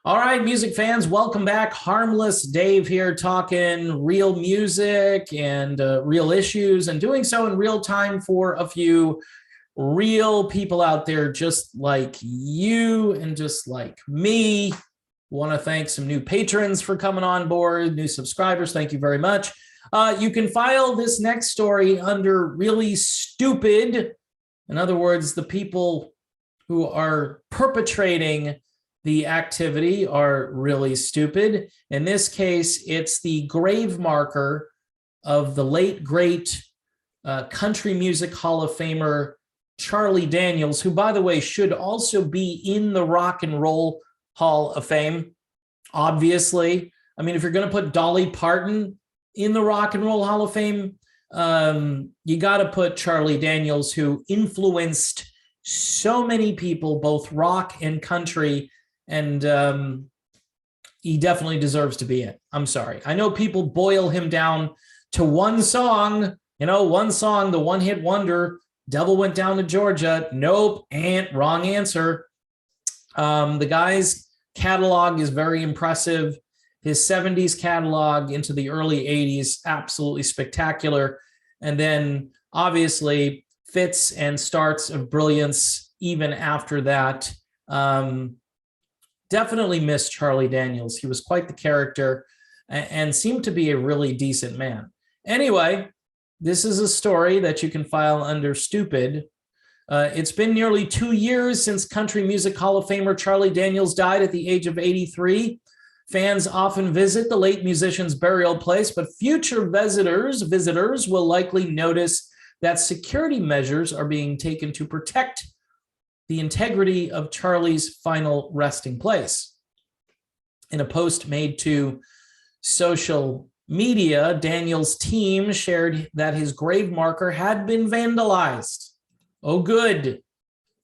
All right, music fans, welcome back. Harmless Dave here talking real music and real issues and doing so in real time for a few real people out there just like you and just like me. Want to thank some new patrons for coming on board, new subscribers. Thank you very much. You can file this next story under really stupid. In other words, the people who are perpetrating the activity are really stupid. In this case, it's the grave marker of the late, great country music Hall of Famer Charlie Daniels, who, by the way, should also be in the Rock and Roll Hall of Fame, obviously. I mean, if you're going to put Dolly Parton in the Rock and Roll Hall of Fame, you got to put Charlie Daniels, who influenced so many people, both rock and country, and he definitely deserves to be in. I'm sorry. I know people boil him down to one song, one song, the one-hit wonder, Devil Went Down to Georgia. Nope, wrong answer. The guy's catalog is very impressive. His 70s catalog into the early 80s, absolutely spectacular. And then obviously fits and starts of brilliance even after that. Definitely miss Charlie Daniels. He was quite the character and seemed to be a really decent man. Anyway, this is a story that you can file under stupid. It's been nearly 2 years since Country Music Hall of Famer Charlie Daniels died at the age of 83. Fans often visit the late musician's burial place, but future visitors will likely notice that security measures are being taken to protect the integrity of Charlie's final resting place. In a post made to social media, Daniels' team shared that his grave marker had been vandalized. Oh, good.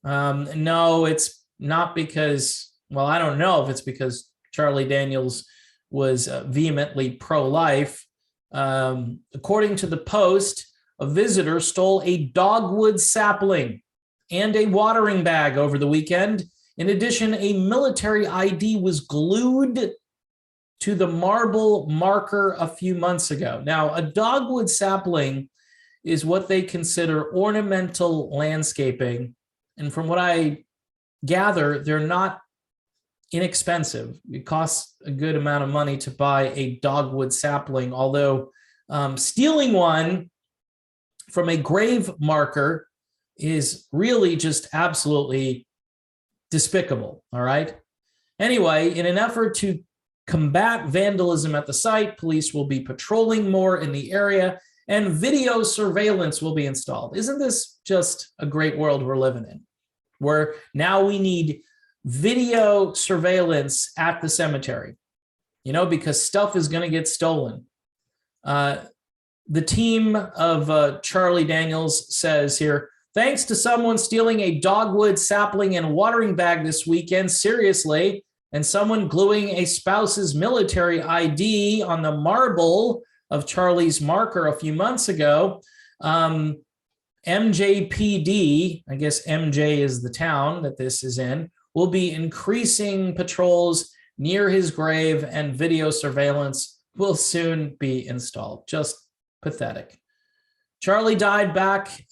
No, it's not because, well, I don't know if it's because Charlie Daniels was vehemently pro-life. According to the post, a visitor stole a dogwood sapling and a watering bag over the weekend. In addition, a military ID was glued to the marble marker a few months ago. Now, a dogwood sapling is what they consider ornamental landscaping. And from what I gather, they're not inexpensive. It costs a good amount of money to buy a dogwood sapling, although stealing one from a grave marker is really just absolutely despicable, all right? Anyway, in an effort to combat vandalism at the site, police will be patrolling more in the area and video surveillance will be installed. Isn't this just a great world we're living in, where now we need video surveillance at the cemetery, because stuff is going to get stolen. The team of Charlie Daniels says here, thanks to someone stealing a dogwood sapling and watering bag this weekend, seriously, and someone gluing a spouse's military ID on the marble of Charlie's marker a few months ago, MJPD, I guess MJ is the town that this is in, will be increasing patrols near his grave and video surveillance will soon be installed. Just pathetic. Charlie died back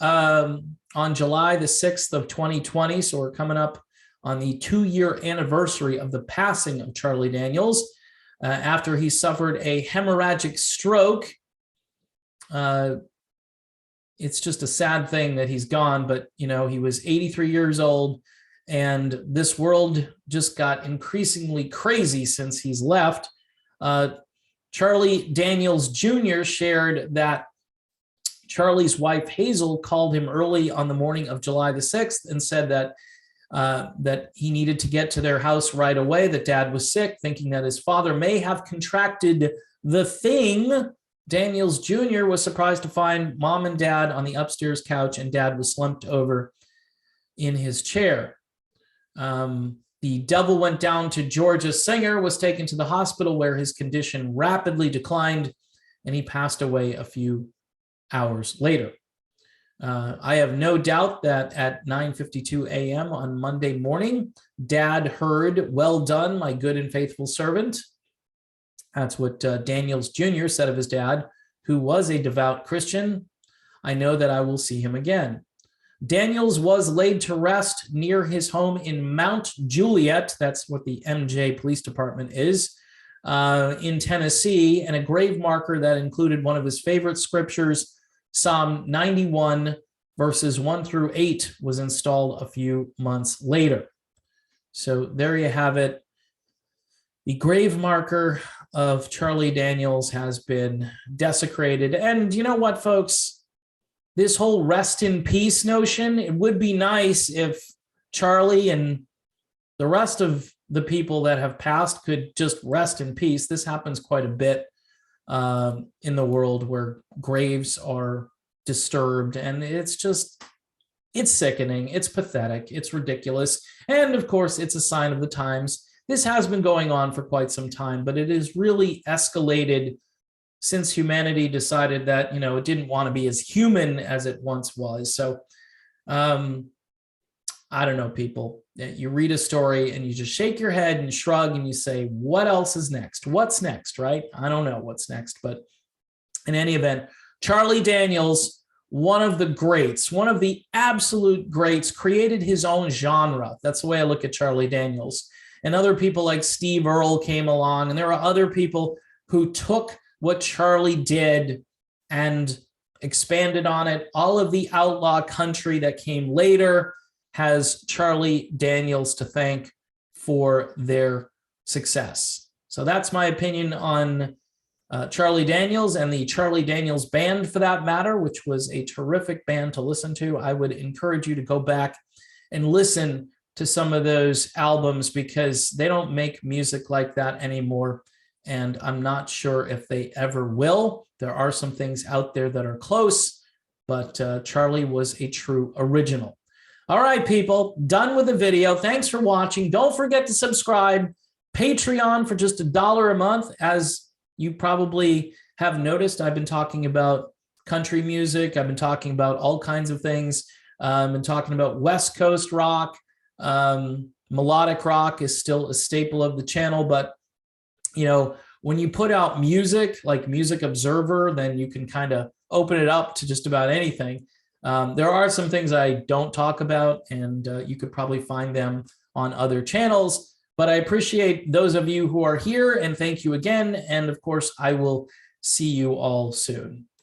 on July the 6th of 2020, so we're coming up on the 2-year anniversary of the passing of Charlie Daniels after he suffered a hemorrhagic stroke. It's just a sad thing that he's gone, but he was 83 years old, and this world just got increasingly crazy since he's left. Charlie Daniels Jr. shared that Charlie's wife, Hazel, called him early on the morning of July the 6th and said that that he needed to get to their house right away, that Dad was sick, thinking that his father may have contracted the thing. Daniels Jr. was surprised to find Mom and Dad on the upstairs couch, and Dad was slumped over in his chair. The Devil Went Down to Georgia singer was taken to the hospital where his condition rapidly declined, and he passed away a few hours later. I have no doubt that at 9:52 a.m. on Monday morning, Dad heard, "Well done, my good and faithful servant." That's what Daniels Jr. said of his dad, who was a devout Christian. "I know that I will see him again." Daniels was laid to rest near his home in Mount Juliet. That's what the MJ Police Department is, in Tennessee, and a grave marker that included one of his favorite scriptures, Psalm 91, verses 1 through 8, was installed a few months later. So there you have it. The grave marker of Charlie Daniels has been desecrated. And you know what, folks? This whole rest in peace notion, it would be nice if Charlie and the rest of the people that have passed could just rest in peace. This happens quite a bit in the world, where graves are disturbed, and it's sickening, it's pathetic, it's ridiculous, and of course it's a sign of the times. This has been going on for quite some time, but it has really escalated since humanity decided that, it didn't want to be as human as it once was. So I don't know, people. You read a story and you just shake your head and shrug and you say, what else is next? What's next, right? I don't know what's next. But in any event, Charlie Daniels, one of the greats, one of the absolute greats, created his own genre. That's the way I look at Charlie Daniels. And other people like Steve Earle came along, and there are other people who took what Charlie did and expanded on it. All of the outlaw country that came later has Charlie Daniels to thank for their success. So that's my opinion on Charlie Daniels and the Charlie Daniels Band, for that matter, which was a terrific band to listen to. I would encourage you to go back and listen to some of those albums, because they don't make music like that anymore. And I'm not sure if they ever will. There are some things out there that are close, but Charlie was a true original. All right, people, done with the video. Thanks for watching. Don't forget to subscribe. Patreon for just $1 a month. As you probably have noticed, I've been talking about country music. I've been talking about all kinds of things. I've been talking about West Coast rock. Melodic rock is still a staple of the channel, but when you put out music like Music Observer, then you can kind of open it up to just about anything. There are some things I don't talk about, and you could probably find them on other channels, but I appreciate those of you who are here, and thank you again. And of course, I will see you all soon.